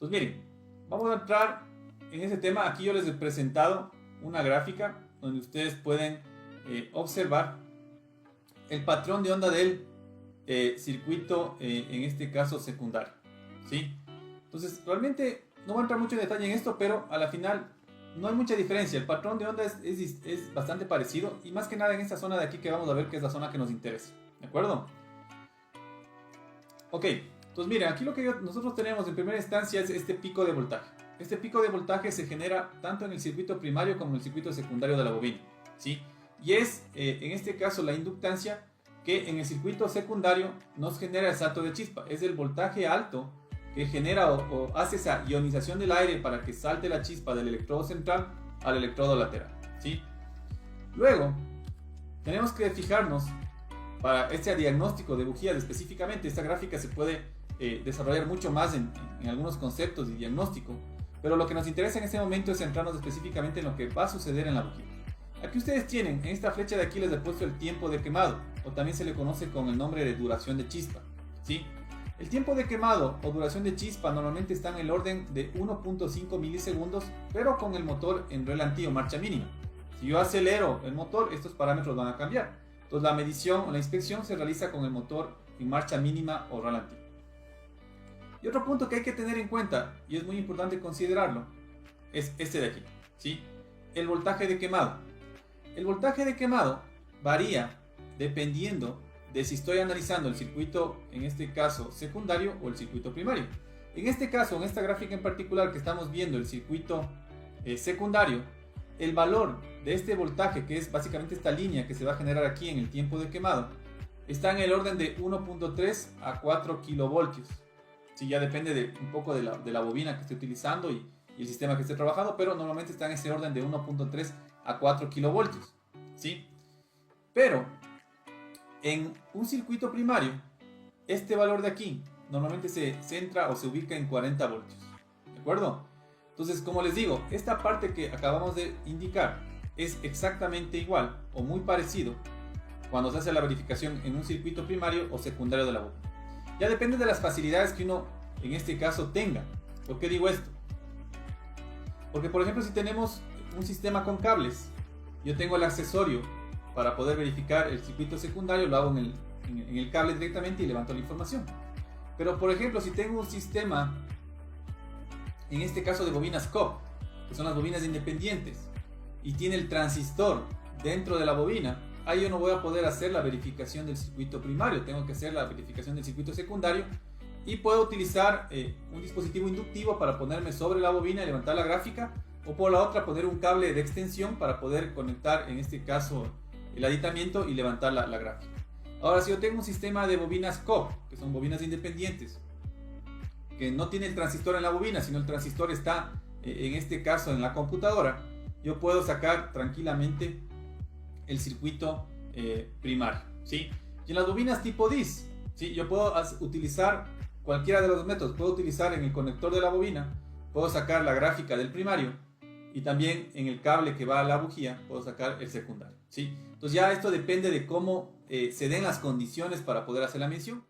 Entonces miren, vamos a entrar en ese tema. Aquí yo les he presentado una gráfica donde ustedes pueden observar el patrón de onda del circuito, en este caso secundario, ¿sí? Entonces realmente no voy a entrar mucho en detalle en esto, pero a la final no hay mucha diferencia. El patrón de onda es bastante parecido, y más que nada en esta zona de aquí que vamos a ver, que es la zona que nos interesa, ¿de acuerdo? Ok, entonces miren, aquí lo que nosotros tenemos en primera instancia es este pico de voltaje. Este pico de voltaje se genera tanto en el circuito primario como en el circuito secundario de la bobina, ¿sí? Y es, en este caso, la inductancia que en el circuito secundario nos genera el salto de chispa. Es el voltaje alto que genera o hace esa ionización del aire para que salte la chispa del electrodo central al electrodo lateral, ¿sí? Luego, tenemos que fijarnos para este diagnóstico de bujías específicamente. Esta gráfica se puede desarrollar mucho más en algunos conceptos de diagnóstico, pero lo que nos interesa en este momento es centrarnos específicamente en lo que va a suceder en la bujía. Aquí ustedes tienen, en esta flecha de aquí les he puesto el tiempo de quemado, o también se le conoce con el nombre de duración de chispa, ¿sí? El tiempo de quemado o duración de chispa normalmente está en el orden de 1.5 milisegundos, pero con el motor en relativo, marcha mínima. Si yo acelero el motor, estos parámetros van a cambiar. Entonces la medición o la inspección se realiza con el motor en marcha mínima o ralentí. Y otro punto que hay que tener en cuenta, y es muy importante considerarlo, es este de aquí, ¿sí? El voltaje de quemado. El voltaje de quemado varía dependiendo de si estoy analizando el circuito, en este caso secundario, o el circuito primario. En este caso, en esta gráfica en particular que estamos viendo, el circuito secundario, el valor de este voltaje, que es básicamente esta línea que se va a generar aquí en el tiempo de quemado, está en el orden de 1.3 a 4 kilovoltios. Sí, ya depende un poco de la bobina que esté utilizando y el sistema que esté trabajando, pero normalmente está en ese orden de 1.3 a 4 kilovoltios, ¿sí? Pero en un circuito primario, este valor de aquí normalmente se centra o se ubica en 40 voltios, ¿de acuerdo? Entonces, como les digo, esta parte que acabamos de indicar es exactamente igual o muy parecido cuando se hace la verificación en un circuito primario o secundario de la bobina. Ya depende de las facilidades que uno en este caso tenga. ¿Por qué digo esto? Porque, por ejemplo, si tenemos un sistema con cables, yo tengo el accesorio para poder verificar el circuito secundario, lo hago en el cable directamente y levanto la información. Pero, por ejemplo, si tengo un sistema, en este caso de bobinas COP, que son las bobinas independientes, y tiene el transistor dentro de la bobina, ahí yo no voy a poder hacer la verificación del circuito primario, tengo que hacer la verificación del circuito secundario, y puedo utilizar un dispositivo inductivo para ponerme sobre la bobina y levantar la gráfica, o por la otra poner un cable de extensión para poder conectar, en este caso, el aditamiento y levantar la gráfica. Ahora, si yo tengo un sistema de bobinas COP, que son bobinas independientes, que no tiene el transistor en la bobina, sino el transistor está, en este caso, en la computadora, yo puedo sacar tranquilamente el circuito primario, ¿sí? Y en las bobinas tipo DIS, ¿sí? Yo puedo utilizar cualquiera de los métodos. Puedo utilizar en el conector de la bobina, puedo sacar la gráfica del primario, y también en el cable que va a la bujía puedo sacar el secundario, ¿sí? Entonces ya esto depende de cómo se den las condiciones para poder hacer la medición.